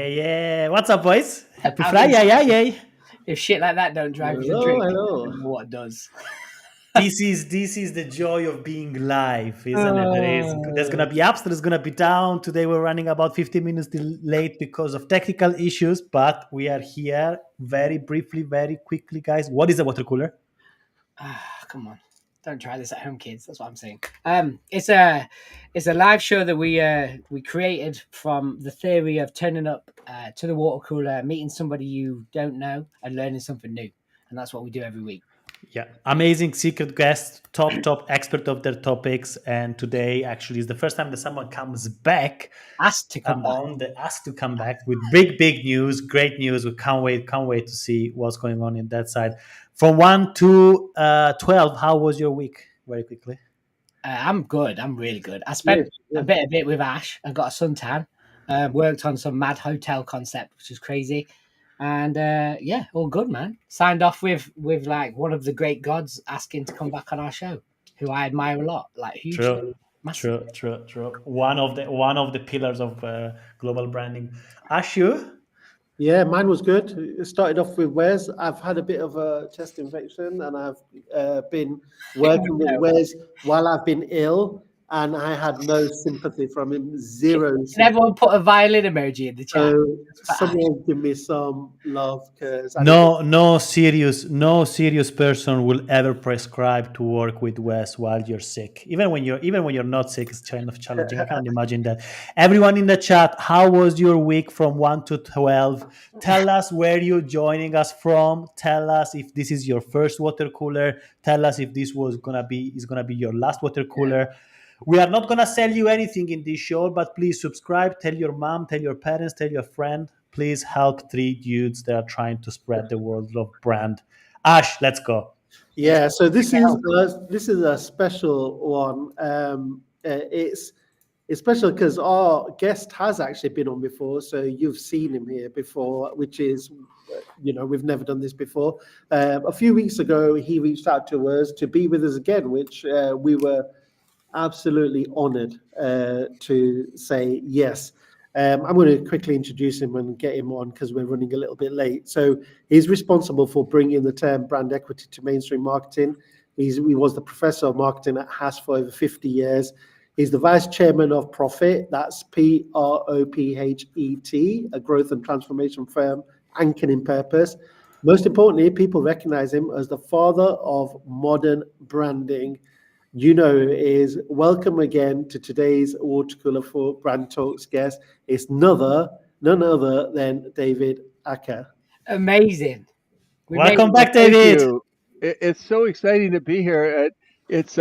Yeah. What's up, boys? Happy Friday, yeah. If shit like that don't drive you to drink, I don't know what does. This is the joy of being live, isn't it? There's gonna be ups, there's gonna be down. Today we're running about 15 minutes late because of technical issues, but we are here very briefly, very quickly, guys. What is a water cooler? Come on, don't try this at home, kids. That's what I'm saying. It's a live show that we created from the theory of turning up to the water cooler, meeting somebody you don't know, and learning something new. And that's what we do every week. Yeah, amazing secret guest, top expert of their topics, and today actually is the first time that someone comes back, asked to come back with big news, great news. We can't wait to see what's going on in that side. From 1 to 12, how was your week? Very quickly. I'm good. I'm really good. I spent a bit with Ash. I got a suntan. Worked on some mad hotel concept, which is crazy. And all good, man. Signed off with like one of the great gods asking to come back on our show, who I admire a lot. Like hugely. True. One of the pillars of global branding. Ashu? Yeah, mine was good. It started off with Wes. I've had a bit of a chest infection, and I've been working with Wes while I've been ill. And I had no sympathy from him, zero. Can everyone put a violin emoji in the chat? So someone give me some love, because no serious person will ever prescribe to work with Wes while you're sick. Even when you're not sick, it's kind of challenging. I can't imagine that. Everyone in the chat, how was your week from 1 to 12? Tell us where you're joining us from. Tell us if this is your first water cooler. Tell us if this is gonna be your last water cooler. Yeah. We are not going to sell you anything in this show, but please subscribe, tell your mom, tell your parents, tell your friend. Please help 3 dudes that are trying to spread the world of brand. Ash, let's go. Yeah, so this is a special one. It's special because our guest has actually been on before, so you've seen him here before, which is, we've never done this before. A few weeks ago, he reached out to us to be with us again, which we were absolutely honored to say yes. I'm going to quickly introduce him and get him on because we're running a little bit late. So he's responsible for bringing the term brand equity to mainstream marketing. He was the professor of marketing at Haas for over 50 years. He's the vice chairman of Profit, that's Prophet, a growth and transformation firm anchored in purpose. Most importantly, people recognize him as the father of modern branding. Is welcome again to today's Water Cooler for Brand Talks guest. It's none other than David Acker. Amazing. Welcome back, David. Thank you. It's so exciting to be here. It's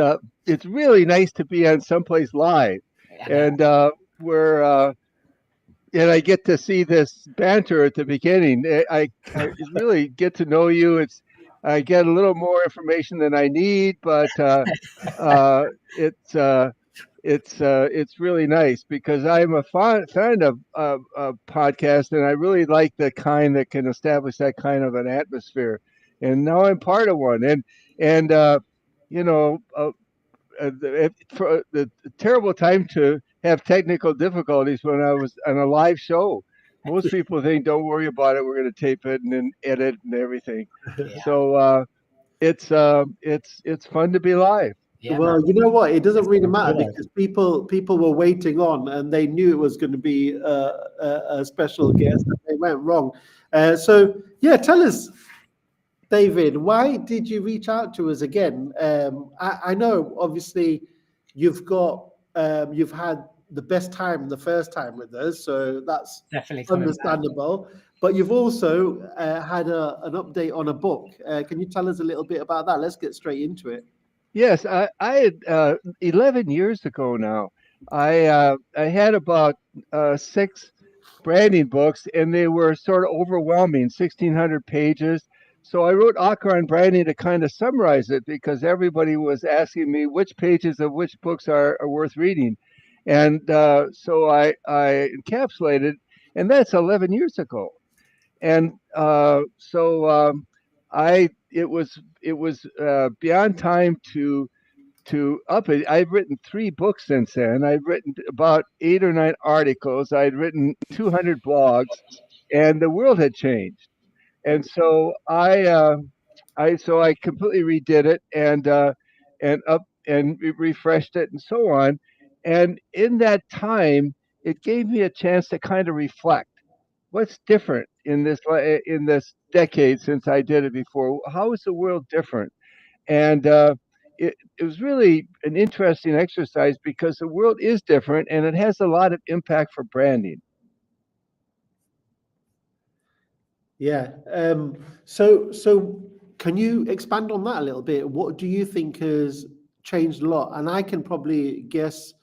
really nice to be on someplace live, and and I get to see this banter at the beginning. I really get to know you. I get a little more information than I need, but it's really nice because I'm a fan of podcasts, and I really like the kind that can establish that kind of an atmosphere. And now I'm part of one. For the terrible time to have technical difficulties when I was on a live show. Most people think, don't worry about it. We're going to tape it and then edit and everything. Yeah. So it's fun to be live. Yeah, well, you know what? It doesn't really matter because people were waiting on, and they knew it was going to be a special guest, and they went wrong. Tell us, David, why did you reach out to us again? I know, obviously, you've had the best time the first time with us, so that's definitely understandable. But you've also had an update on a book. Can you tell us a little bit about that? Let's get straight into it. Yes, I had 11 years ago now. I had about six branding books, and they were sort of overwhelming, 1,600 pages. So I wrote Akar on branding to kind of summarize it because everybody was asking me which pages of which books are worth reading, and so I encapsulated, and that's 11 years ago. And I it was beyond time to up it. I've written three books since then. I've written about 8 or 9 articles. I'd written 200 blogs, and the world had changed. And so I completely redid it and refreshed it and so on. And in that time, it gave me a chance to kind of reflect. What's different in this decade since I did it before? How is the world different? And it was really an interesting exercise because the world is different and it has a lot of impact for branding. Yeah. So can you expand on that a little bit? What do you think has changed a lot? And I can probably guess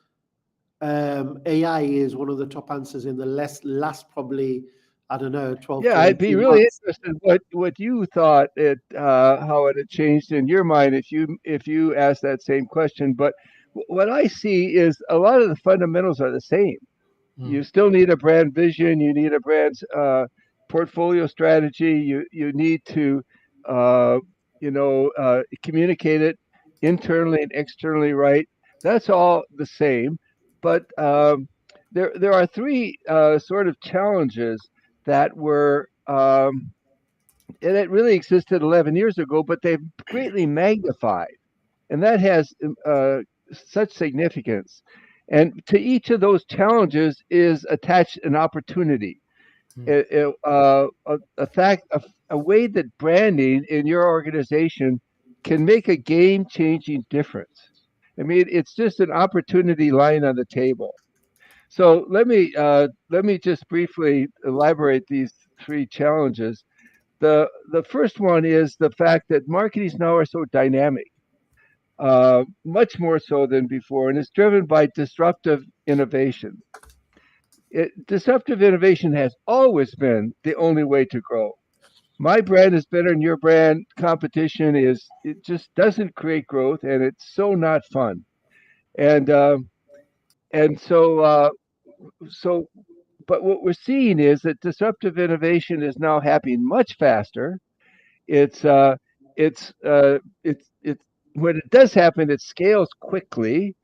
AI is one of the top answers in the last probably, I don't know, 12 Yeah, to I'd be 18 really months. interested what you thought how it had changed in your mind if you asked that same question. But what I see is a lot of the fundamentals are the same. Mm. You still need a brand vision. You need a brand's portfolio strategy. You need to uh, communicate it internally and externally right. That's all the same, but there are three sort of challenges that were and it really existed 11 years ago, but they've greatly magnified, and that has such significance. And to each of those challenges is attached an opportunity, Mm. a way that branding in your organization can make a game-changing difference. I mean, it's just an opportunity lying on the table. So let me just briefly elaborate these three challenges. The first one is the fact that marketings now are so dynamic, much more so than before, and it's driven by disruptive innovation. Disruptive innovation has always been the only way to grow. My brand is better than your brand. Competition is it just doesn't create growth, and it's so not fun. And and so so, but what we're seeing is that disruptive innovation is now happening much faster. It's uh, it's when it does happen, it scales quickly,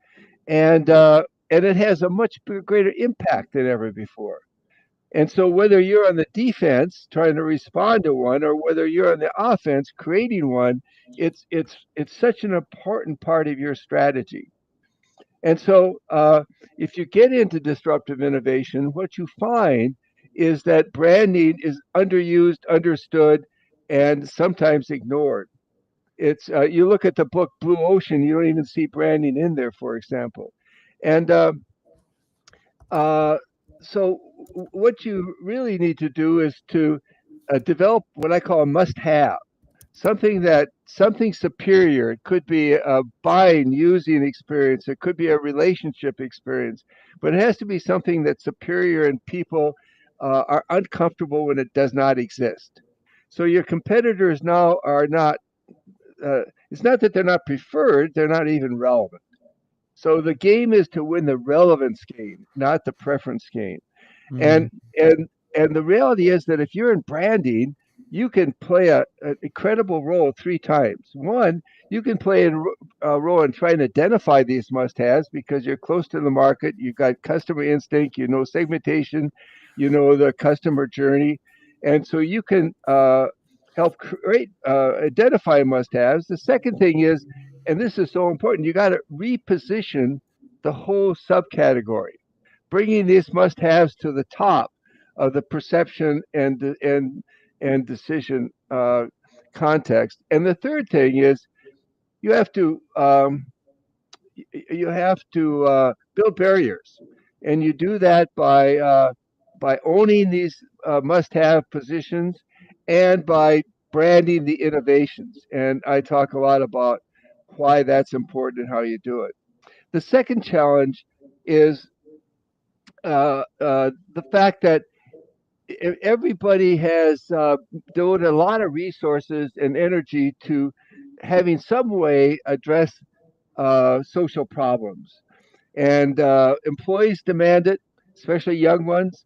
and it has a much greater impact than ever before. And so, whether you're on the defense trying to respond to one, or whether you're on the offense creating one, it's such an important part of your strategy. And so, if you get into disruptive innovation, what you find is that branding is underused, understood, and sometimes ignored. It's you look at the book Blue Ocean, you don't even see branding in there, for example. And uh, so, what you really need to do is to develop what I call a must-have, something superior. It could be a buying, using experience. It could be a relationship experience, but it has to be something that's superior, and people are uncomfortable when it does not exist. So your competitors now are not. It's not that they're not preferred; they're not even relevant. So the game is to win the relevance game, not the preference game. Mm. And and and the reality is that if you're in branding, you can play an incredible role three times. One, you can play a role in trying to identify these must-haves because you're close to the market, you've got customer instinct, you know segmentation, you know the customer journey, and so you can help create identify must-haves. The second thing is, and this is so important, you got to reposition the whole subcategory, bringing these must-haves to the top of the perception and decision context. And the third thing is you have to build barriers, and you do that by owning these must-have positions and by branding the innovations. And I talk a lot about why that's important and how you do it. The second challenge is the fact that everybody has devoted a lot of resources and energy to having some way address social problems. And employees demand it, especially young ones.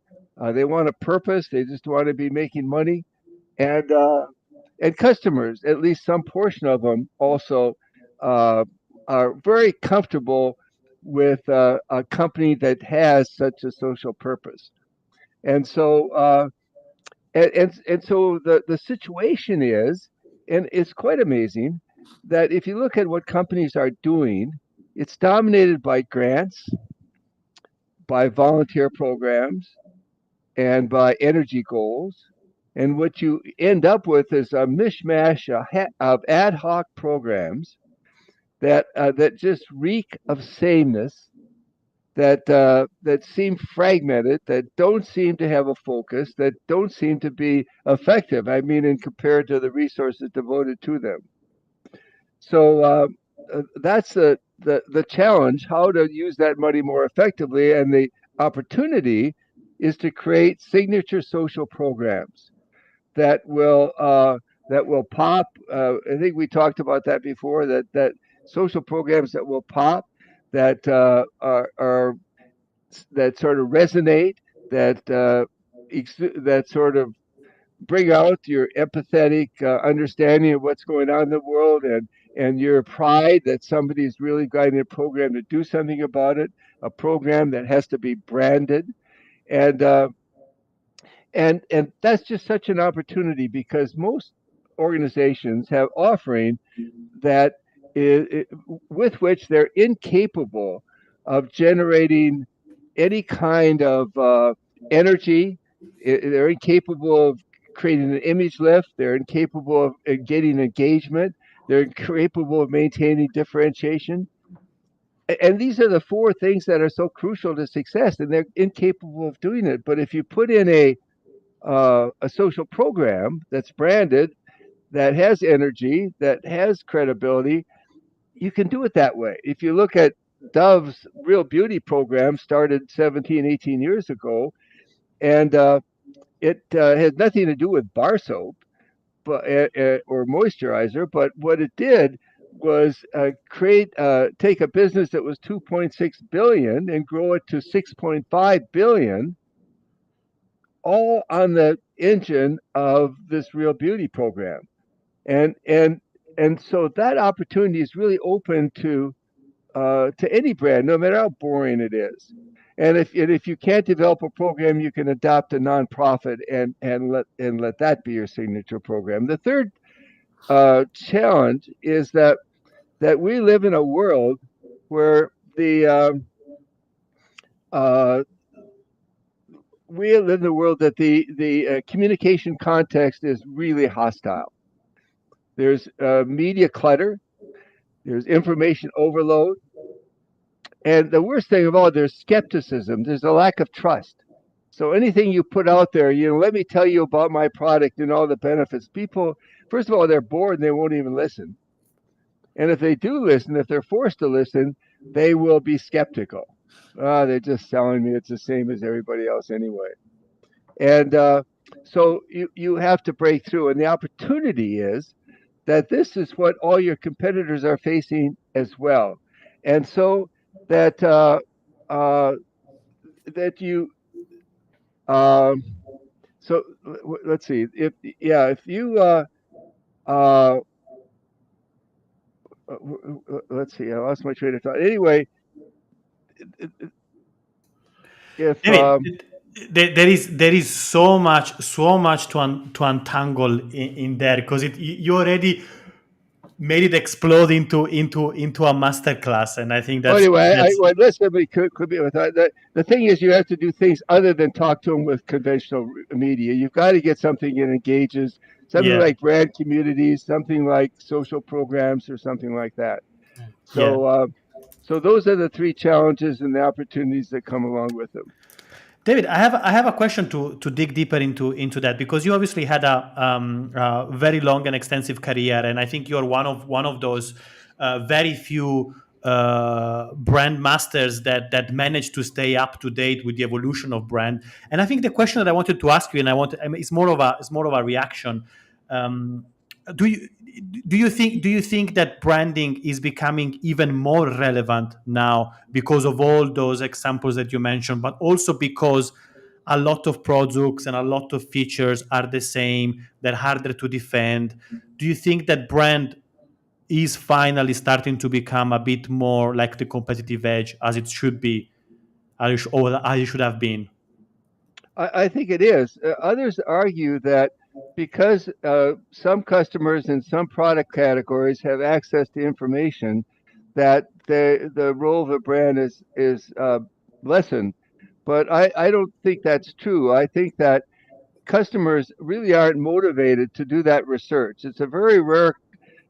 They want a purpose. They just want to be making money. And customers, at least some portion of them, also uh, are very comfortable with a company that has such a social purpose. And so so the situation is, and it's quite amazing, that if you look at what companies are doing, it's dominated by grants, by volunteer programs, and by energy goals. And what you end up with is a mishmash of ad hoc programs that just reek of sameness, that seem fragmented, that don't seem to have a focus, that don't seem to be effective. I mean, in compared to the resources devoted to them. So that's the challenge: how to use that money more effectively, and the opportunity is to create signature social programs that will pop. I think we talked about that before. That social programs that will pop, that are that sort of resonate, that that sort of bring out your empathetic understanding of what's going on in the world, and your pride that somebody's really guiding a program to do something about it. A program that has to be branded, and and that's just such an opportunity, because most organizations have offering that is, with which they're incapable of generating any kind of energy. They're incapable of creating an image lift. They're incapable of getting engagement. They're incapable of maintaining differentiation. And these are the four things that are so crucial to success, and they're incapable of doing it. But if you put in a social program that's branded, that has energy, that has credibility, you can do it that way. If you look at Dove's Real Beauty program, started 17, 18 years ago, and it had nothing to do with bar soap, but or moisturizer. But what it did was take a business that was 2.6 billion and grow it to 6.5 billion, all on the engine of this Real Beauty program. And so that opportunity is really open to any brand, no matter how boring it is. And if you can't develop a program, you can adopt a nonprofit and let that be your signature program. The third challenge is that we live in a world where uh, we live in a world that the communication context is really hostile. There's media clutter. There's information overload. And the worst thing of all, there's skepticism. There's a lack of trust. So anything you put out there, let me tell you about my product and all the benefits. People, first of all, they're bored and they won't even listen. And if they do listen, if they're forced to listen, they will be skeptical. They're just selling me. It's the same as everybody else anyway. And so you have to break through. And the opportunity is that this is what all your competitors are facing as well. And so that that you so let's see, if you let's see, I lost my train of thought. Anyway, if David, there is so much to untangle in there, because you already made it explode into a masterclass, and I think that's anyway, unless somebody could be with that. The thing is, you have to do things other than talk to them with conventional media. You've got to get something that engages, something like brand communities, something like social programs, or something like that. So, so those are the three challenges and the opportunities that come along with them. David, I have a question to dig deeper into that, because you obviously had a very long and extensive career, and I think you're one of those very few brand masters that manage to stay up to date with the evolution of brand. And I think the question that I wanted to ask you, and it's more of a reaction. Um, do you do you think that branding is becoming even more relevant now because of all those examples that you mentioned, but also because a lot of products and a lot of features are the same, they're harder to defend? Do you think that brand is finally starting to become a bit more like the competitive edge as it should be, or as it should have been? I think it is. Others argue that because some customers in some product categories have access to information, that the role of a brand is lessened. But I don't think that's true. I think that customers really aren't motivated to do that research. It's a very rare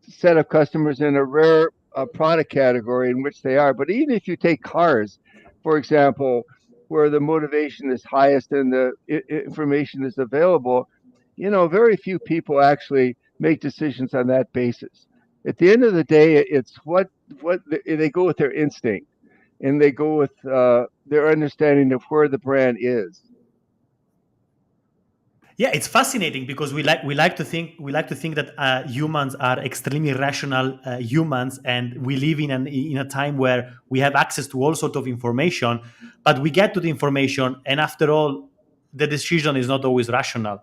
set of customers in a rare product category in which they are. But even if you take cars, for example, where the motivation is highest and the information is available, very few people actually make decisions on that basis. At the end of the day, it's what they go with their instinct, and they go with their understanding of where the brand is. Yeah, it's fascinating because we like to think that humans are extremely rational humans, and we live in a time where we have access to all sort of information, but we get to the information, and after all, the decision is not always rational.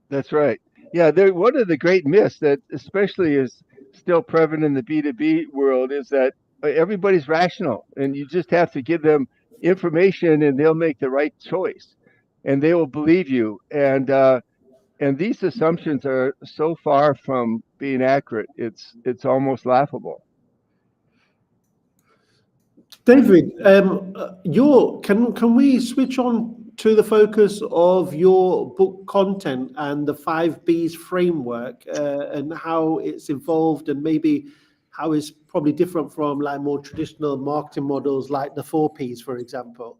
That's right. Yeah, one of the great myths that especially is still prevalent in the B2B world is that everybody's rational and you just have to give them information and they'll make the right choice and they will believe you. And these assumptions are so far from being accurate. It's almost laughable. David, your can we switch on to the focus of your book content and the 5 Bs framework, and how it's evolved, and maybe how it's probably different from like more traditional marketing models like the 4 Ps, for example?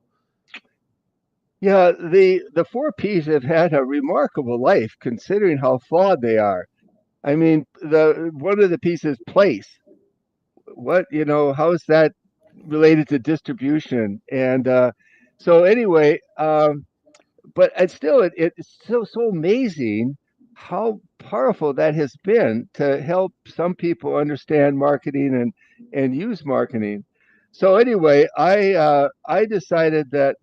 Yeah, the 4 Ps have had a remarkable life considering how flawed they are. I mean, the one of the pieces, place. How is that related to distribution? And so anyway, but it's so amazing how powerful that has been to help some people understand marketing and use marketing. So anyway, I decided that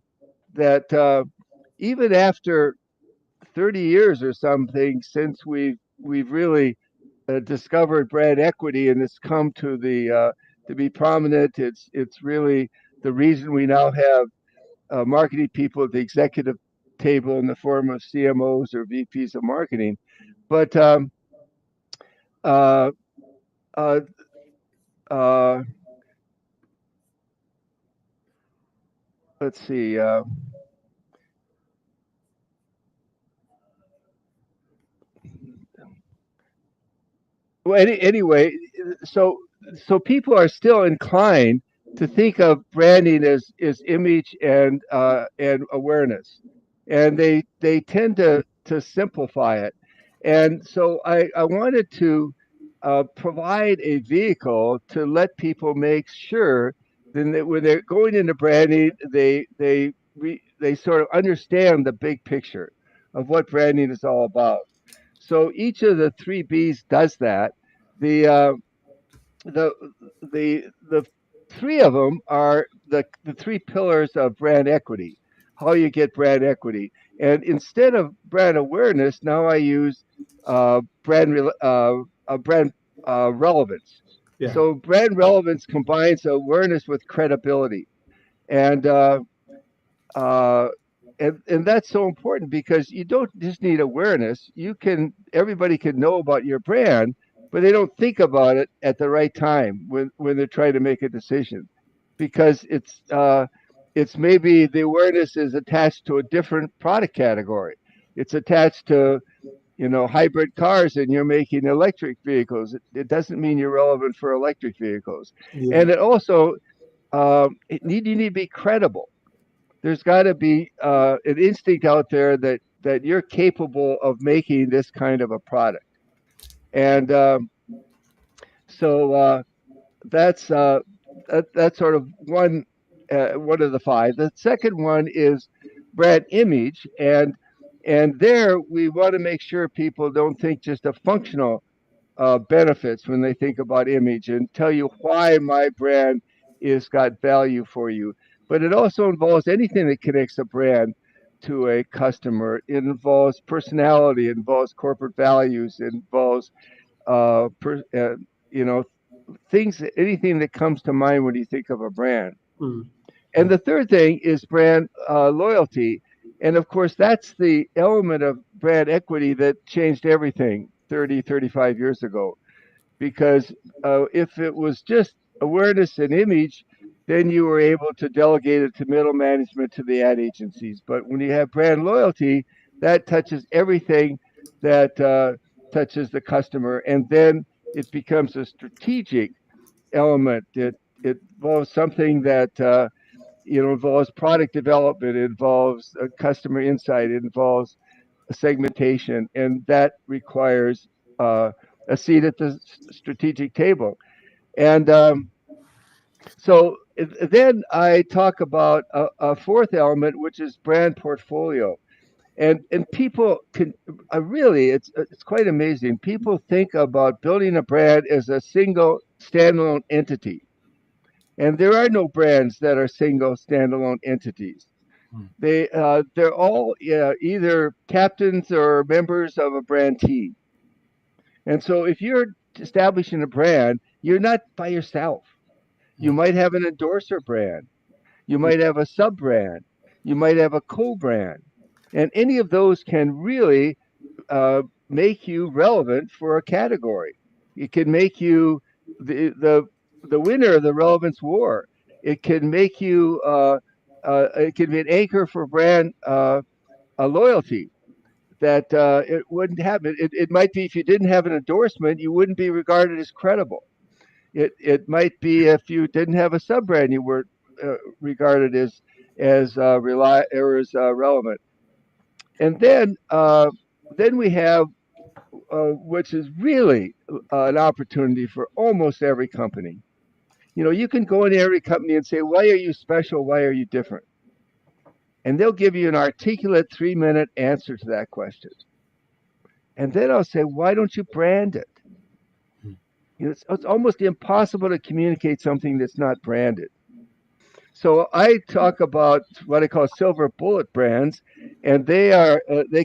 even after 30 years or something since we've really discovered brand equity and it's come to be prominent. It's really the reason we now have marketing people at the executive table in the form of CMOs or VPs of marketing. But uh, uh, uh, let's see. Well, anyway, so so people are still inclined to think of branding as image and awareness, and they tend to simplify it. And so I wanted to provide a vehicle to let people make sure then that when they're going into branding, they sort of understand the big picture of what branding is all about. So each of the 3 Bs does that. The uh, the the three of them are the 3 pillars of brand equity. How you get brand equity, and instead of brand awareness, now I use brand relevance. Yeah. So brand relevance combines awareness with credibility, and uh, and that's so important because you don't just need awareness. Everybody can know about your brand, but they don't think about it at the right time when they're trying to make a decision, because it's maybe the awareness is attached to a different product category. It's attached to hybrid cars, and you're making electric vehicles. It doesn't mean you're relevant for electric vehicles, Yeah. and it also you need to be credible. There's got to be an instinct out there that you're capable of making this kind of a product. And so that's that's sort of one of the five. The second one is brand image, and there we want to make sure people don't think just of functional benefits when they think about image, and tell you why my brand is got value for you. But it also involves anything that connects a brand to a customer. It involves personality, it involves corporate values, it involves you know, things, anything that comes to mind when you think of a brand. Mm. And the third thing is brand loyalty. And of course, that's the element of brand equity that changed everything 30, 35 years ago. Because if it was just awareness and image, then you were able to delegate it to middle management, to the ad agencies. But when you have brand loyalty, that touches everything that touches the customer. And then it becomes a strategic element. It involves something that involves product development, it involves customer insight, it involves segmentation, and that requires a seat at the strategic table. And then I talk about a fourth element, which is brand portfolio. And people can really, it's quite amazing. People think about building a brand as a single standalone entity, and there are no brands that are single standalone entities. They're all either captains or members of a brand team. And so if you're establishing a brand, you're not by yourself. You might have an endorser brand, you might have a sub brand, you might have a co brand, and any of those can really make you relevant for a category. It can make you the winner of the relevance war. It can make you it can be an anchor for brand a loyalty that it wouldn't have. It might be if you didn't have an endorsement, you wouldn't be regarded as credible. It might be if you didn't have a sub brand, you weren't regarded as or as relevant. And then we have which is really an opportunity for almost every company. You can go into every company and say, "Why are you special? Why are you different?" And they'll give you an articulate 3-minute answer to that question. And then I'll say, "Why don't you brand it?" It's almost impossible to communicate something that's not branded. So I talk about what I call silver bullet brands, and they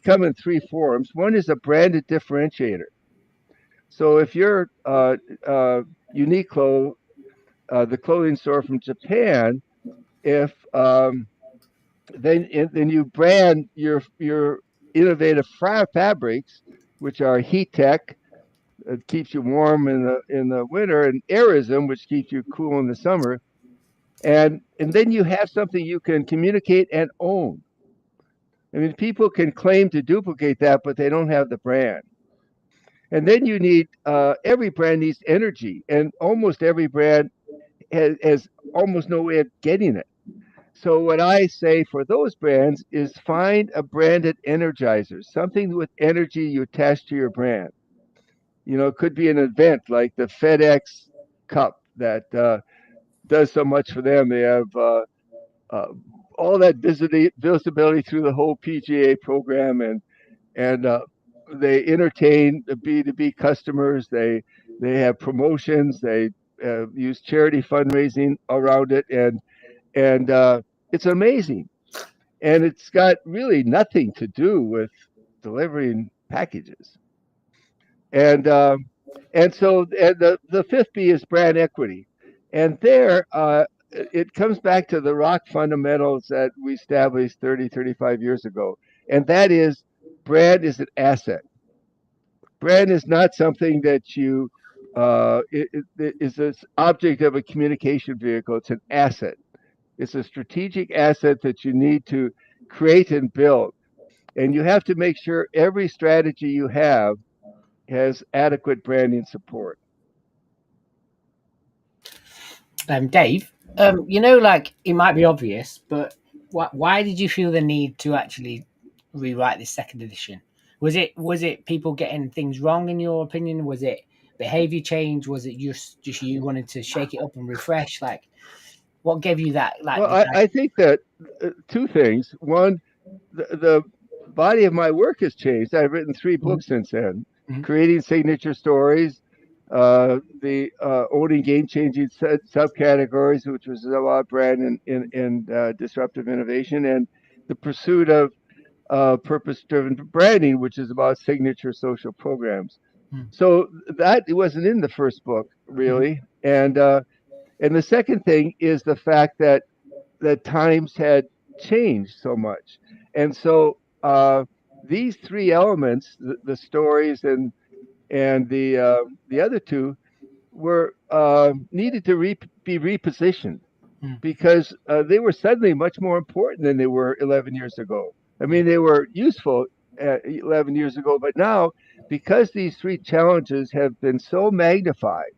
come in three forms. One is a branded differentiator. So if you're Uniqlo, the clothing store from Japan, if then you brand your innovative fabrics, which are heat tech, it keeps you warm in the winter, and airism, which keeps you cool in the summer, and then you have something you can communicate and own. I mean, people can claim to duplicate that, but they don't have the brand. And then you need every brand needs energy, and almost every brand has almost no way of getting it. So what I say for those brands is find a branded energizer, something with energy you attach to your brand. It could be an event like the FedEx Cup that does so much for them. They have uh, all that visibility through the whole PGA program, and they entertain the B2B customers. They have promotions. They use charity fundraising around it, and it's amazing. And it's got really nothing to do with delivering packages. And the fifth B is brand equity, and there it comes back to the rock fundamentals that we established 30, 35 years ago, and that is brand is an asset. Brand is not something that it is this object of a communication vehicle. It's an asset. It's a strategic asset that you need to create and build. And you have to make sure every strategy you have has adequate branding support. Dave, like it might be obvious, but why did you feel the need to actually rewrite this second edition? Was it people getting things wrong in your opinion? Was it behavior change? Was it just you wanted to shake it up and refresh? Like, what gave you that like Well, desire? I think that two things. One, the body of my work has changed. I've written three Mhm, books since then, mhm, creating signature stories, the owning game-changing subcategories, which was about brand and disruptive innovation, and the pursuit of purpose-driven branding, which is about signature social programs. mhm, So that it wasn't in the first book mhm, really, and the second thing is the fact that times had changed so much, and so these three elements, the stories and the other two, were needed to be repositioned mhm. because they were suddenly much more important than they were 11 years ago. I Yeah, mean, they were useful 11 years ago, but now, because these three challenges have been so magnified,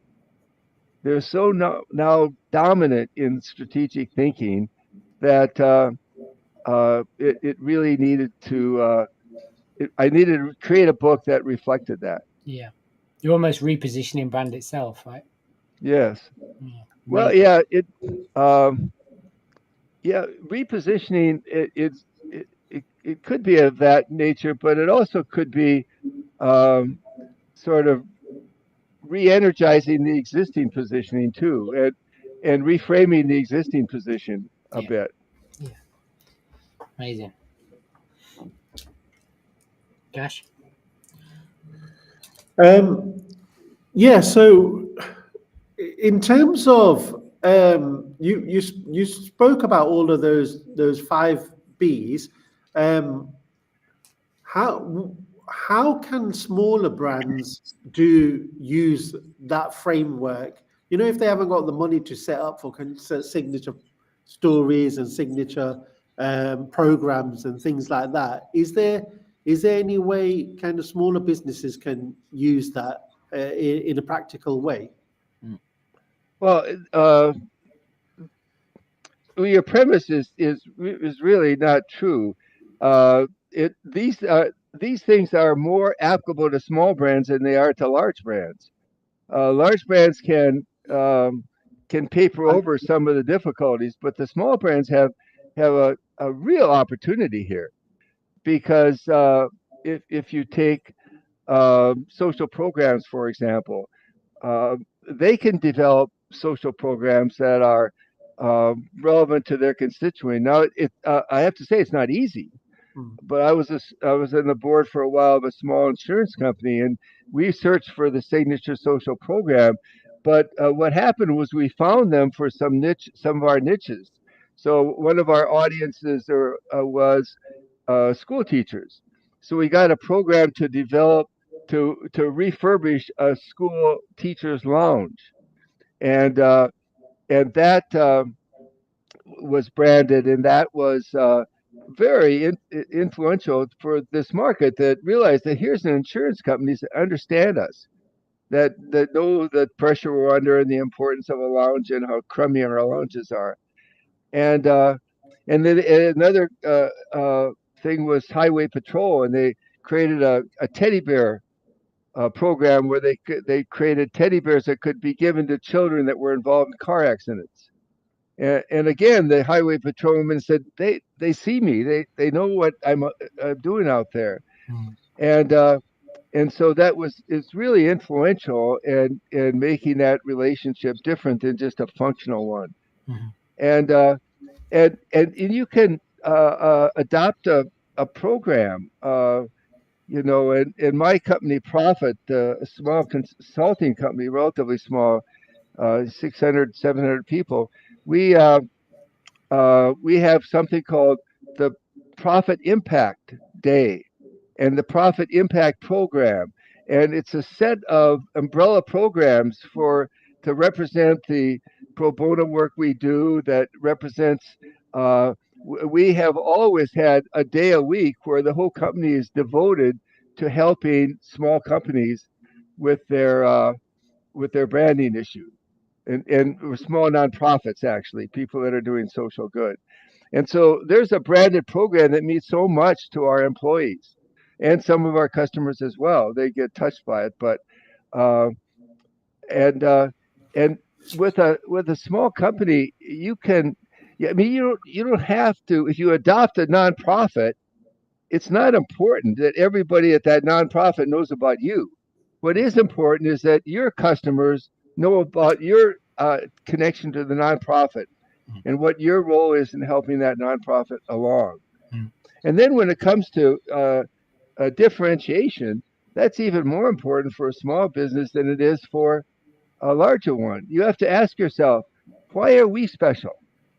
they're so now dominant in strategic thinking that it really needed to. I needed to create a book that reflected that. yeah. You're almost repositioning brand itself, right? Yes. Yeah, Well, amazing. yeah. Um, yeah. Repositioning. It could be of that nature, but it also could be um, sort of re-energizing the existing positioning too, and reframing the existing position a Yeah, bit. yeah, amazing. Gash. Um, yeah. So, in terms of you spoke about all of those five Bs. Um, how can smaller brands do use that framework? You know, if they haven't got the money to set up for signature stories and signature programs and things like that, is there any way kind of smaller businesses can use that in a practical way? Well, your premise is really not true. It these things are more applicable to small brands than they are to large brands. Large brands can paper Right. over some of the difficulties, but the small brands have a real opportunity here because if you take social programs, for example, uh, they can develop social programs that are relevant to their constituent. Now, I have to say it's not easy, Mm, but I was in the board for a while of a small insurance company, and we searched for the signature social program. But what happened was we found them for some of our niches. So one of our audiences was school teachers. So we got a program to develop to refurbish a school teachers lounge, and that was branded, and that was very influential for this market that realized that here's an insurance companies that understand us, that know the pressure we're under and the importance of a lounge and how crummy our lounges are. And then another thing was highway patrol, and they created a teddy bear program where they created teddy bears that could be given to children that were involved in car accidents. And again, the highway patrolman said they see me, they know what I'm doing out there, Mm, and so that was it's really influential in making that relationship different than just a functional one. mhm, And and you can adopt a program. In my company, Profit, a small consulting company, relatively small, 600, 700 people, we we have something called the Profit Impact Day and the Profit Impact Program, and it's a set of umbrella programs for to represent the pro bono work we do. That represents. We have always had a day a week where the whole company is devoted to helping small companies with their branding issue, and small nonprofits, actually, people that are doing social good. And so there's a branded program that means so much to our employees and some of our customers as well. They get touched by it, but uh, and with a small company, you can. Yeah, I mean, you don't have to. If you adopt a nonprofit, it's not important that everybody at that nonprofit knows about you. What is important is that your customers know about your connection to the nonprofit and what your role is in helping that nonprofit along. Mm. And then when it comes to differentiation, that's even more important for a small business than it is for a larger one. You have to ask yourself, why are we special?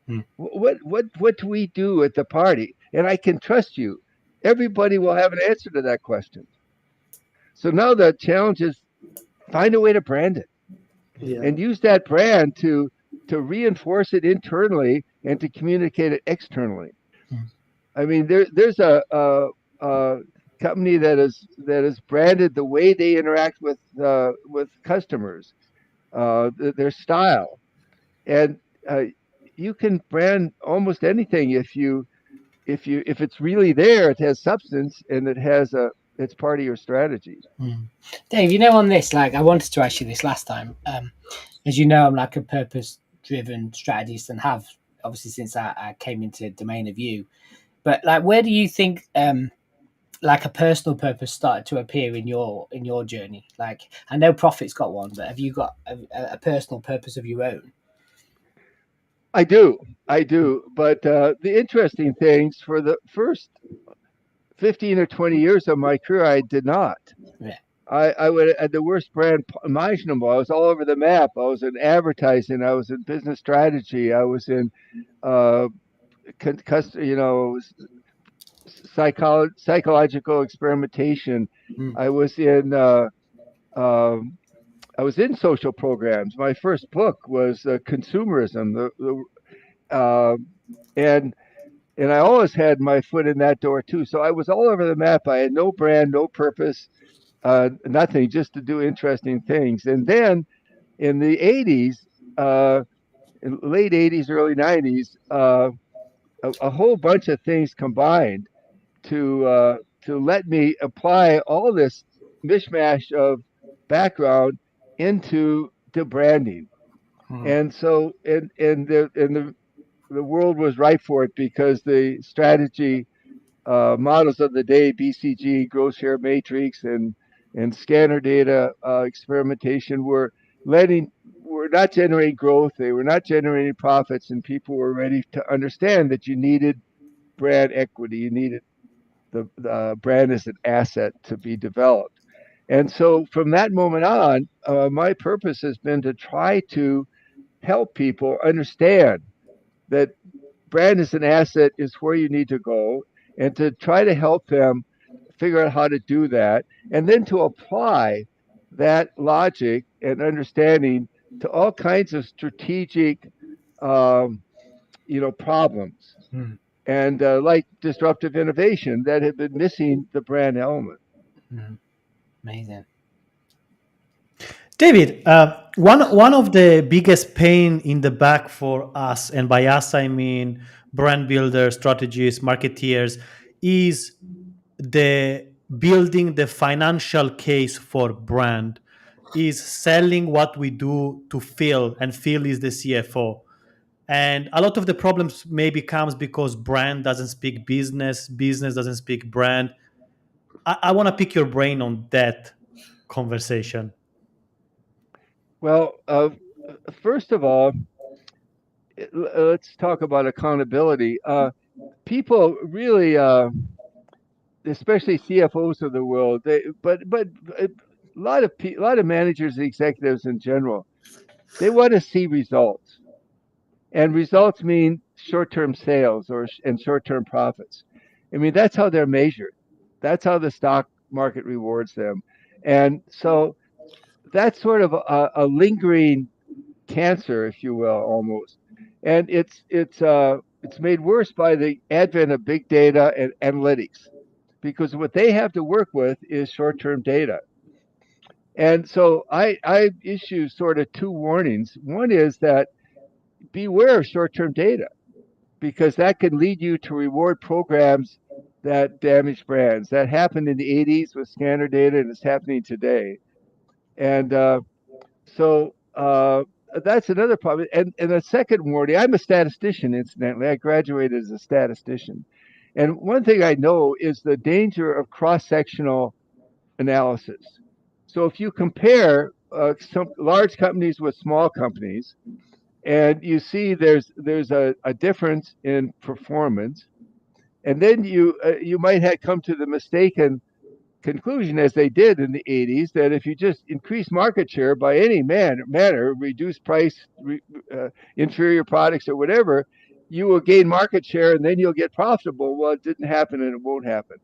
Mm. What do we do at the party? And I can trust you. Everybody will have an answer to that question. So now the challenge is find a way to brand it Yeah. and use that brand to reinforce it internally and to communicate it externally. Mm. I mean, there's a company that is branded the way they interact with customers, their style, and uh, you can brand almost anything if it's really there. It has substance and it's part of your strategy. Mm. Dave, on this, like, I wanted to ask you this last time. As you know, I'm like a purpose-driven strategist and have obviously since I came into domain of you. But like, where do you think like a personal purpose started to appear in your journey? Like, I know Profit's got one, but have you got a personal purpose of your own? I do. But the interesting things for the first 15 or 20 years of my career, I did not. Yeah. I would had the worst brand imaginable. I was all over the map. I was in advertising. I was in business strategy. I was in, uh, psychological experimentation. Mm. I was in, um, I was in social programs. My first book was consumerism. Uh, and and I always had my foot in that door too. So I was all over the map. I had no brand, no purpose, nothing, just to do interesting things. And then in the 80s, in late 80s, early 90s, a whole bunch of things combined to let me apply all this mishmash of background into to branding. Mm. And so the world was ripe for it because the strategy models of the day, BCG, gross share matrix, and scanner data experimentation, were not generating growth. They were not generating profits, and people were ready to understand that you needed brand equity. You needed the brand as an asset to be developed. And so from that moment on, my purpose has been to try to help people understand that brand as an asset is where you need to go, and to try to help them figure out how to do that, and then to apply that logic and understanding to all kinds of strategic um, problems, Mm. and like disruptive innovation that had been missing the brand element. Mm. Amazing. David, one of the biggest pain in the back for us, and by us I mean brand builders, strategists, marketeers, is the building the financial case for brand, is selling what we do to Phil, and Phil is the CFO. And a lot of the problems maybe comes because brand doesn't speak business, business doesn't speak brand. I want to pick your brain on that conversation. Well, first of all, let's talk about accountability. People really, especially CFOs of the world, but a lot of managers, executives in general, they want to see results, and results mean short-term sales and short-term profits. I mean, that's how they're measured. That's how the stock market rewards them, and so that's sort of a lingering cancer, if you will, almost. And it's made worse by the advent of big data and analytics, because what they have to work with is short-term data. And so I issue sort of two warnings. One is that beware of short-term data, because that can lead you to reward programs that damage brands. That happened in the 80s with scanner data, and it's happening today. And So that's another problem. And a second warning, I'm a statistician, incidentally. I graduated as a statistician. And one thing I know is the danger of cross sectional analysis. So if you compare some large companies with small companies, and you see there's a difference in performance, and then you might have come to the mistaken conclusion, as they did in the 80s, that if you just increase market share by any manner, reduce price, inferior products, or whatever, you will gain market share and then you'll get profitable. Well, it didn't happen and it won't happen.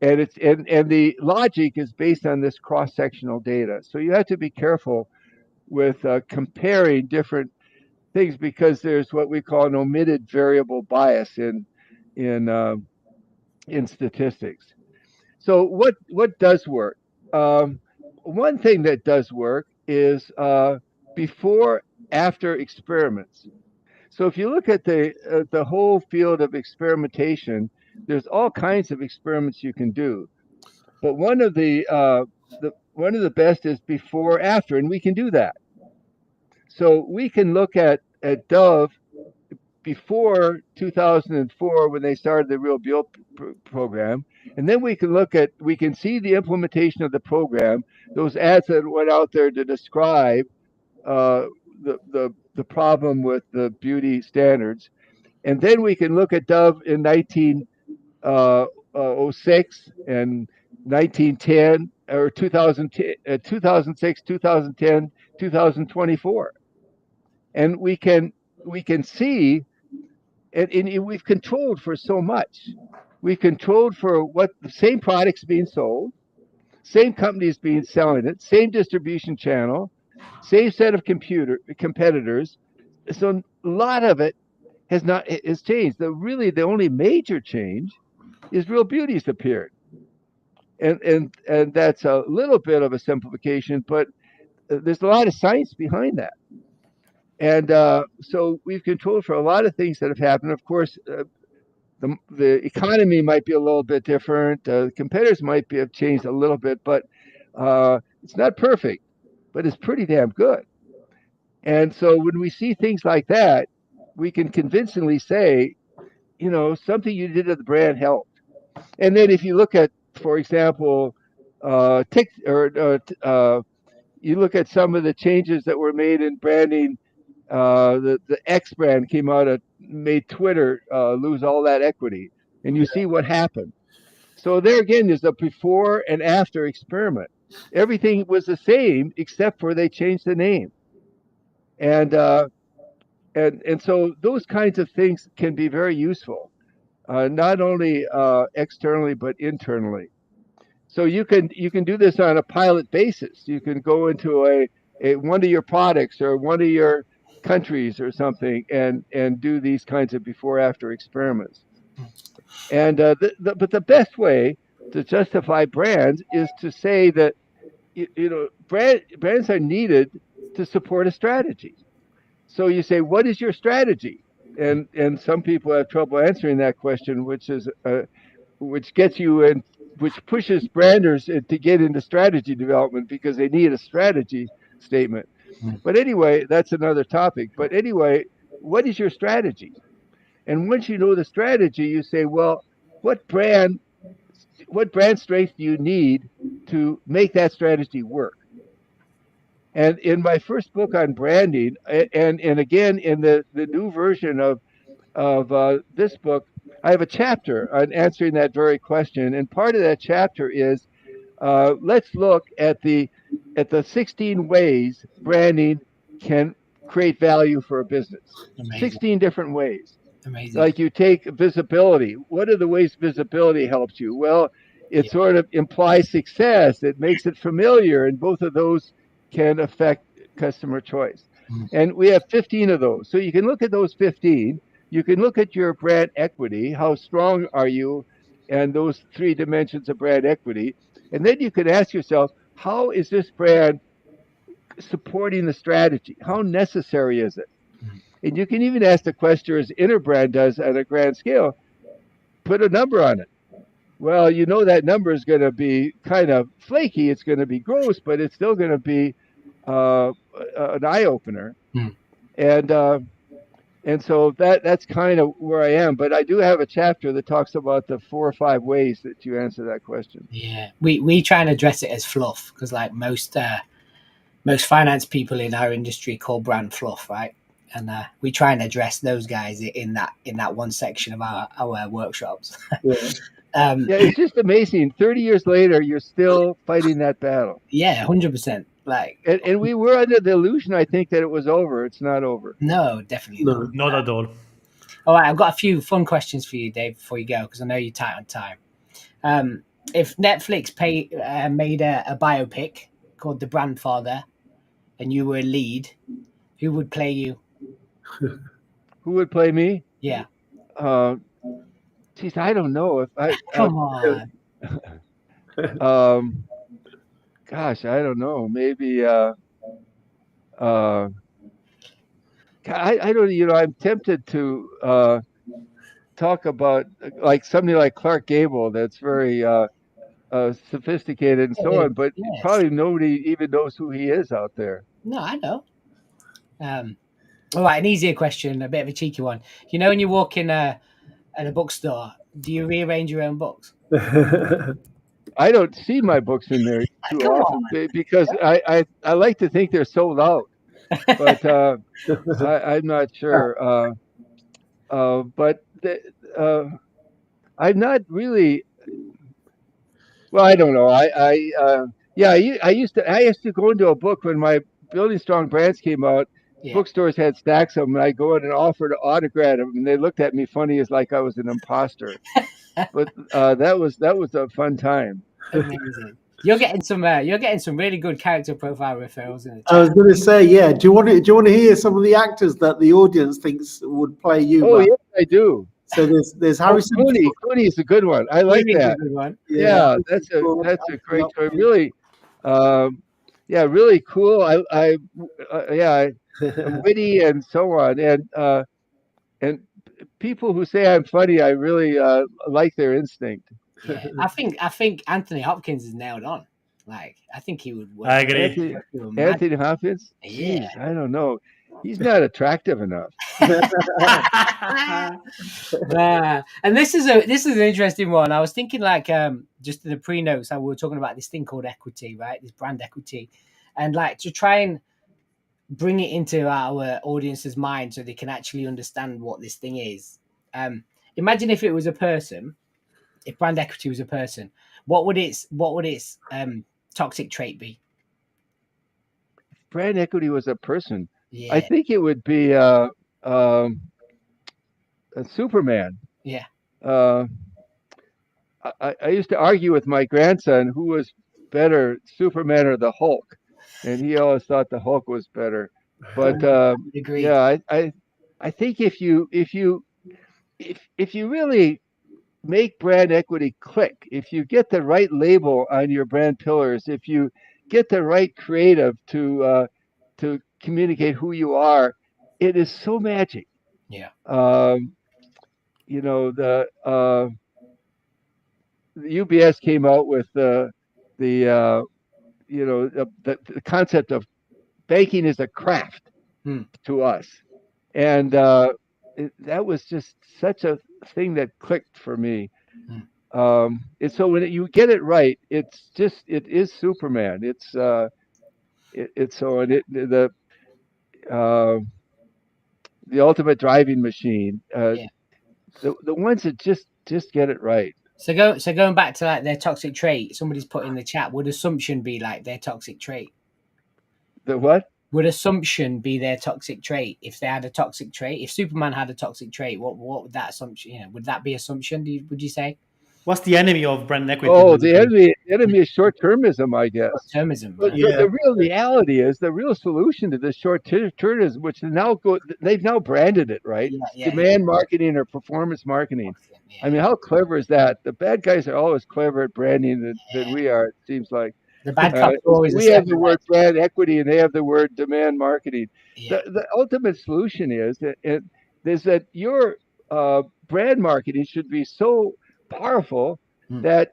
And and the logic is based on this cross sectional data. So you have to be careful with comparing different things because there's what we call an omitted variable bias in uh, in statistics. So what does work? Um, One thing that does work is before after experiments. So if you look at the whole field of experimentation, there's all kinds of experiments you can do. But one of the best is before after, and we can do that. So we can look at Dove before 2004 when they started the Real Deal program, and then we can see the implementation of the program, those ads that went out there to describe uh, the problem with the beauty standards, and then we can look at Dove in 1906 and 1910 or 2010, 2006, 2010, 2024, and we can see and we've controlled for so much. We've controlled for what the same products being sold, same companies being selling it, same distribution channel, same set of computer competitors. So a lot of it has changed. The only major change is Real Beauty's appeared, and that's a little bit of a simplification, but there's a lot of science behind that. And so we've controlled for a lot of things that have happened. Of course, the economy might be a little bit different. Competitors might have changed a little bit, but it's not perfect, but it's pretty damn good. And so when we see things like that, we can convincingly say, something you did at the brand helped. And then if you look at, for example, tick or you look at some of the changes that were made in branding. The X brand came out and made Twitter lose all that equity, and you see what happened. So there again is a before and after experiment. Everything was the same except for they changed the name, and and so those kinds of things can be very useful, not only externally but internally. So you can do this on a pilot basis. You can go into a one of your products or one of your countries or something and do these kinds of before after experiments. And but the best way to justify brands is to say that brands are needed to support a strategy. So you say, what is your strategy? And some people have trouble answering that question, which gets you in, which pushes branders to get into strategy development because they need a strategy statement. But anyway, that's another topic. But anyway, what is your strategy? And once you know the strategy, you say, well, what brand what brand strength do you need to make that strategy work? And in my first book on branding, and again in the new version of this book, I have a chapter on answering that very question. And part of that chapter is let's look at the 16 ways branding can create value for a business. Amazing. 16 different ways. Amazing. Like you take visibility. What are the ways visibility helps you? Well, it sort of implies success. It makes it familiar, and both of those can affect customer choice. And we have 15 of those. So you can look at those 15. You can look at your brand equity. How strong are you? And those three dimensions of brand equity. And then you can ask yourself, how is this brand supporting the strategy? How necessary is it? And you can even ask the question as Interbrand does at a grand scale, put a number on it. Well, that number is going to be kind of flaky. It's going to be gross, but it's still going to be uh, an eye opener, Hmm. and so that's kind of where I am. But I do have a chapter that talks about the 4 or 5 ways that you answer that question. Yeah, we try and address it as fluff because like most finance people in our industry call brand fluff, right? And we try and address those guys in that one section of our workshops. Yeah. Yeah, it's just amazing. 30 years later, you're still fighting that battle. Yeah, 100%. Like, And we were under the illusion, I think, that it was over. It's not over. no, definitely not. No. Not at all. All right, I've got a few fun questions for you, Dave, before you go, because I know you're tight on time. If Netflix made a biopic called The Grandfather, and you were a lead, who would play you? Who would play me? Yeah, Geez, I don't know if I. come on. Um, gosh, I don't know. Maybe. Uh, I don't. I'm tempted to talk about like somebody like Clark Gable. That's very sophisticated and so on, but Yes. probably nobody even knows who he is out there. No, I know. All right, an easier question, a bit of a cheeky one. You know, when you walk in a bookstore, do you rearrange your own books? I don't see my books in there too Come often because I like to think they're sold out, but I'm not sure. But I'm not really. Well, I don't know. Yeah, I used to go into a book when my Building Strong Brands came out. Yeah. Bookstores had stacks of them, and I go in and offer to autograph them, and they looked at me funny as like I was an imposter. But that was a fun time. Amazing. You're getting some really good character profile referrals in the chat. I was going to say, yeah. Do you want to hear some of the actors that the audience thinks would play you? Oh, yes, I do. So there's Harrison. Clooney is a good one. I like Clooney's a that. good one. Yeah, that's a great choice. Really, yeah, really cool. I'm witty and so on, and people who say I'm funny, I really like their instinct. Yeah, I think Anthony Hopkins is nailed on. Like, I think he would work. I agree. Anthony Hopkins? Yeah. Jeez, I don't know. He's not attractive enough. And this is an interesting one. I was thinking, like, just in the pre-notes, we were talking about this thing called equity, right? This brand equity, and like to try and bring it into our audience's mind so they can actually understand what this thing is. Imagine if it was a person. If brand equity was a person, what would its toxic trait be? Brand equity was a person. Yeah. I think it would be a Superman. Yeah. I used to argue with my grandson who was better, Superman or the Hulk, and he always thought the Hulk was better. But yeah, I think if you really make brand equity click, if you get the right label on your brand pillars, if you get the right creative to communicate who you are, it is so magic. Yeah. The UBS came out with the concept of banking is a craft to us, and that was just such a thing that clicked for me. And so when you get it right, it is Superman. It's so the ultimate driving machine. The ones that just get it right. So going back to like their toxic trait, somebody's put in the chat. Would assumption be like their toxic trait? The what? Would assumption be their toxic trait if they had a toxic trait? If Superman had a toxic trait, what would that assumption? Would that be assumption? Would you say? What's the enemy of brand equity? Oh, the enemy is short-termism, I guess. Short-termism. But the real reality is the real solution to this short-termism, which they've now branded it, right? Demand marketing or performance marketing. Yeah. I mean, how clever is that? The bad guys are always clever at branding than we are. It seems like the bad cops always. We have the word brand equity, and they have the word demand marketing. Yeah. The ultimate solution is that your brand marketing should be so powerful that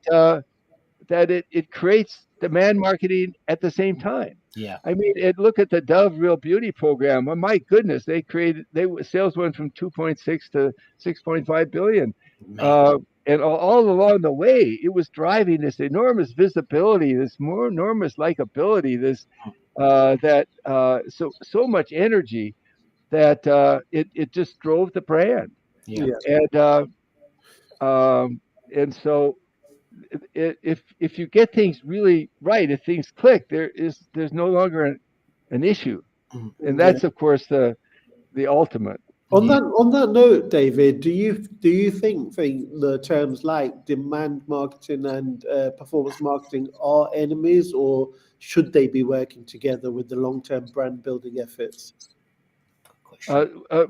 it creates demand marketing at the same time. Yeah. I mean, look at the Dove Real Beauty program. Oh, my goodness, sales went from 2.6 to 6.5 billion. Amazing. And all along the way, it was driving this enormous visibility, this more enormous likability, this so much energy that it just drove the brand. Yeah. And so if you get things really right, if things click, there's no longer an issue, and Yeah. that's of course the ultimate. On that note, David, do you think the terms like demand marketing and performance marketing are enemies, or should they be working together with the long-term brand building efforts?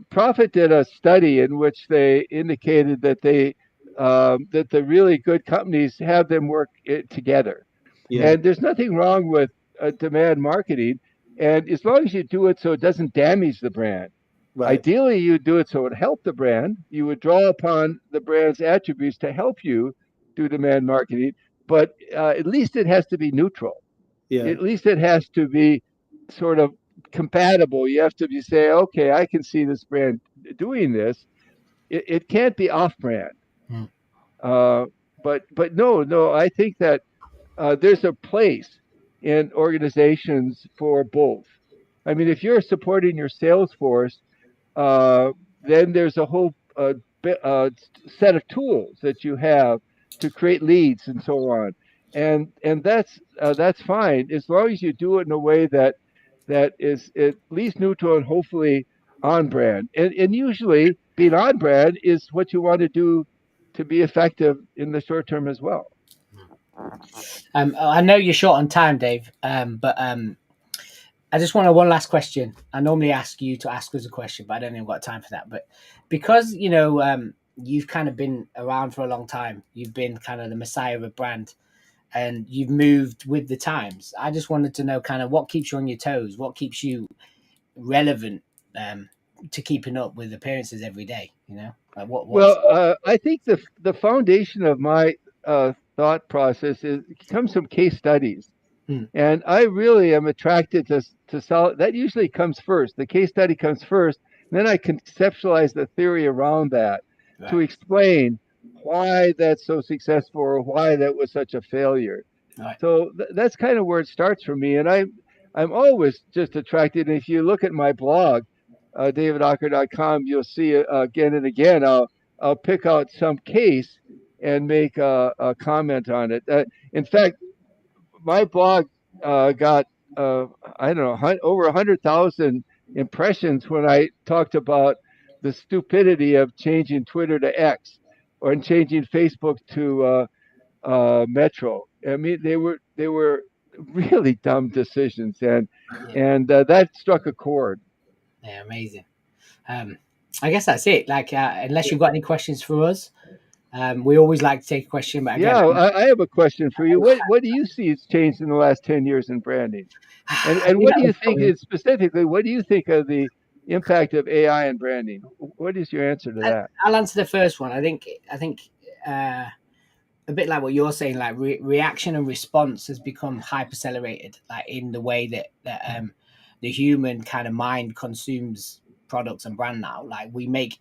Profit did a study in which they indicated that that the really good companies have them work together, Yeah. and there's nothing wrong with demand marketing, and as long as you do it so it doesn't damage the brand. Right. Ideally, you do it so it helped the brand. You would draw upon the brand's attributes to help you do demand marketing, but at least it has to be neutral. Yeah. At least it has to be sort of compatible. You have to be say, okay, I can see this brand doing this. It can't be off-brand. Mm. But no, I think that there's a place in organizations for both. I mean, if you're supporting your sales force, uh, then there's a whole set of tools that you have to create leads and so on, and that's fine as long as you do it in a way that is at least neutral and hopefully on brand. And usually being on brand is what you want to do to be effective in the short term as well. I know you're short on time, Dave, but I just want one last question. I normally ask you to ask us a question, but I don't think I've got time for that. But because, you've kind of been around for a long time, you've been kind of the messiah of a brand, and you've moved with the times. I just wanted to know kind of what keeps you on your toes, what keeps you relevant to keeping up with appearances every day, Like what's... Well, I think the foundation of my thought process comes from case studies. Hmm. And I really am attracted to solid. That usually comes first. The case study comes first. Then I conceptualize the theory around that to Right. explain why that's so successful or why that was such a failure. Right. So that's kind of where it starts for me. And I'm always just attracted. And if you look at my blog, davidocker.com, you'll see again and again. I'll pick out some case and make a comment on it. In fact, my blog got I don't know over 100,000 impressions when I talked about the stupidity of changing Twitter to X or changing Facebook to Metro. I mean, they were really dumb decisions, and that struck a chord. Yeah, amazing. I guess that's it. Like, unless you've got any questions for us, we always like to take a question. But again, Yeah, I have a question for you. What do you see has changed in the last 10 years in branding? And what do you think is specifically, what do you think of the impact of AI and branding? What is your answer to that? I'll answer the first one. I think a bit like what you're saying, like reaction and response has become hyper accelerated, like in the way that the human kind of mind consumes products and brand now. Like we make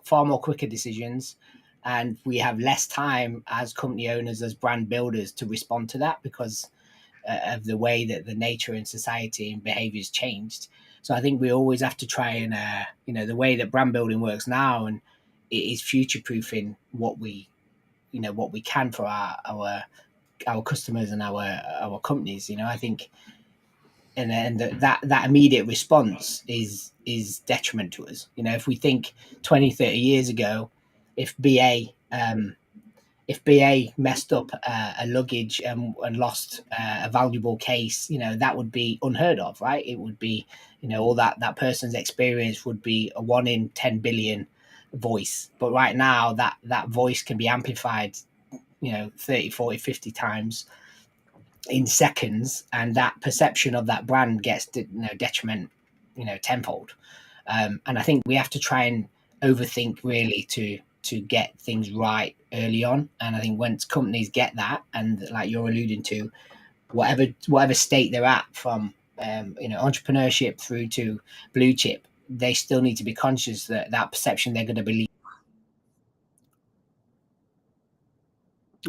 far more quicker decisions, and we have less time as company owners, as brand builders, to respond to that because of the way that the nature and society and behavior has changed. So I think we always have to try and the way that brand building works now, and it is future proofing what we can for our customers and our companies. I think, and that immediate response is detriment to us. If we think 20-30 years ago, if BA messed up a luggage and lost a valuable case, that would be unheard of, right? It would be, all that person's experience would be a 1 in 10 billion voice. But right now, that voice can be amplified, 30, 40, 50 times in seconds, and that perception of that brand gets detriment, tenfold. And I think we have to try and overthink really to get things right early on. And I think once companies get that, and like you're alluding to, whatever state they're at from entrepreneurship through to blue chip, they still need to be conscious that perception they're going to believe.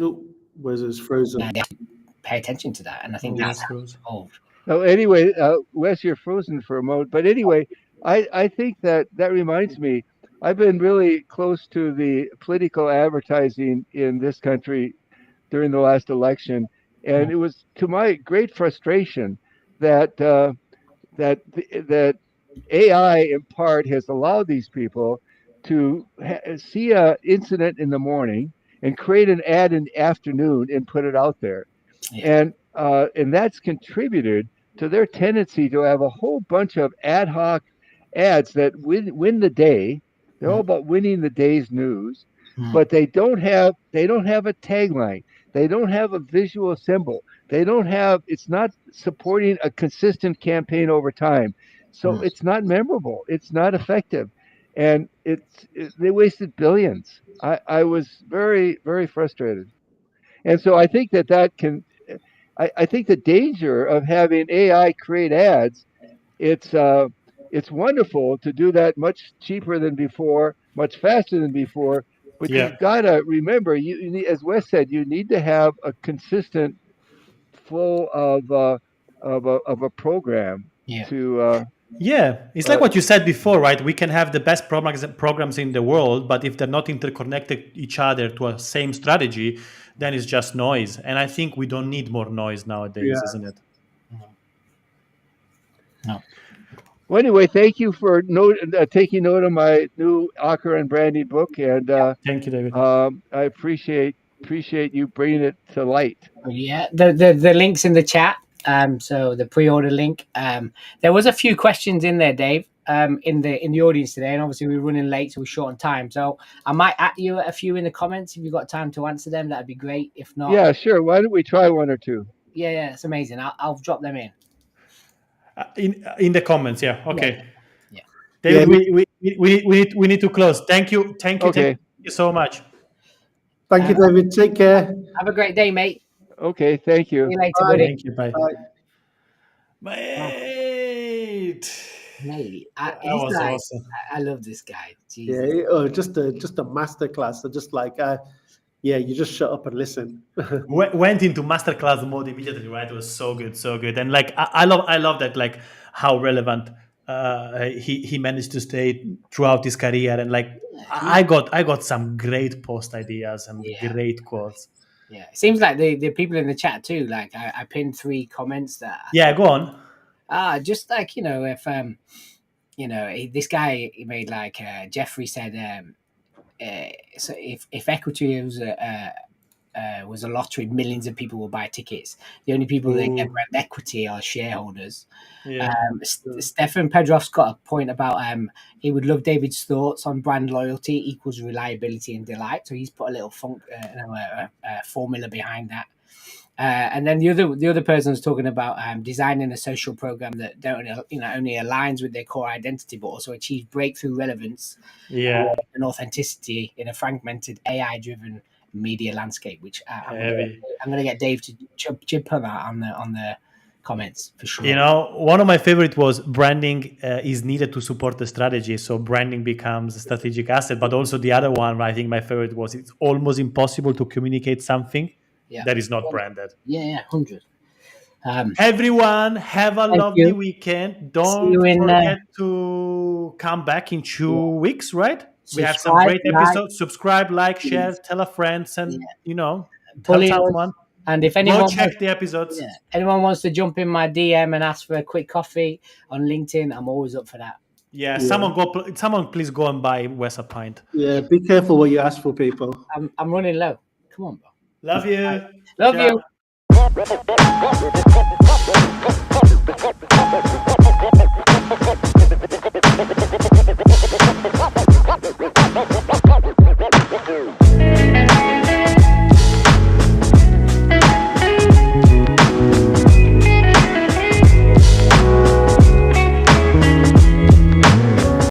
Oh, Wes frozen. And they have to pay attention to that, and I think that's how it's evolved. So anyway, Wes, you're frozen for a moment. But anyway, I think that reminds me, I've been really close to the political advertising in this country during the last election, and it was to my great frustration that that AI in part has allowed these people to see a incident in the morning and create an ad in the afternoon and put it out there, and that's contributed to their tendency to have a whole bunch of ad hoc ads that win the day. They're all about winning the day's news, but they don't have a tagline. They don't have a visual symbol. It's not supporting a consistent campaign over time. So it's not memorable. It's not effective. And they wasted billions. I was very, very frustrated. And so I think I think the danger of having AI create ads, it's wonderful to do that much cheaper than before, much faster than before. But you've got to remember, you need, as Wes said, you need to have a consistent flow of a program to. It's like what you said before, right? We can have the best programs in the world, but if they're not interconnected each other to a same strategy, then it's just noise. And I think we don't need more noise nowadays, isn't it? No. Well, anyway, thank you for taking note of my new Acker and branding book, and thank you, David. I appreciate you bringing it to light. Yeah, the links in the chat. So the pre-order link. There was a few questions in there, Dave. In the audience today, and obviously we're running late, so we're short on time. So I might at you a few in the comments if you've got time to answer them. That'd be great. If not, yeah, sure. Why don't we try one or two? Yeah, it's amazing. I'll drop them in. In the comments, yeah. Okay. Yeah. David, we need to close. Thank you. Okay. Thank you so much. Thank you, David. Take care. Have a great day, mate. Okay, thank you. See you later, buddy. Thank you. Bye. Mate. That was awesome. I love this guy. Jesus. Yeah, just a masterclass. Just like you just shut up and listen. Went into masterclass mode immediately, right? It was so good. And like I love that, like how relevant he managed to stay throughout his career. And like I got some great post ideas and great quotes. Yeah, it seems like the people in the chat too. Like I pinned 3 comments that. Go on. Just like if this guy made like Jeffrey said. So if equity was a lottery, millions of people will buy tickets. The only people that get brand equity are shareholders. Stefan Pedroff's got a point about he would love David's thoughts on brand loyalty equals reliability and delight. So he's put a little formula behind that. And then the other person was talking about designing a social program that don't only aligns with their core identity, but also achieves breakthrough relevance and authenticity in a fragmented AI-driven media landscape. Which I'm going to get Dave to chip on that on the comments for sure. One of my favorite was branding is needed to support the strategy, so branding becomes a strategic asset. But also the other one, I think my favorite was it's almost impossible to communicate something that is not branded. 100. Everyone, have a lovely weekend. Don't forget to come back in 2 weeks, right? We have some great episodes. Subscribe, like, share, tell a friend, and tell someone. And if anyone check the episodes. Anyone wants to jump in my DM and ask for a quick coffee on LinkedIn, I'm always up for that. Someone please go and buy Wes a pint. Yeah, be careful what you ask for, people. I'm running low. Come on, bro. Love you. Love you.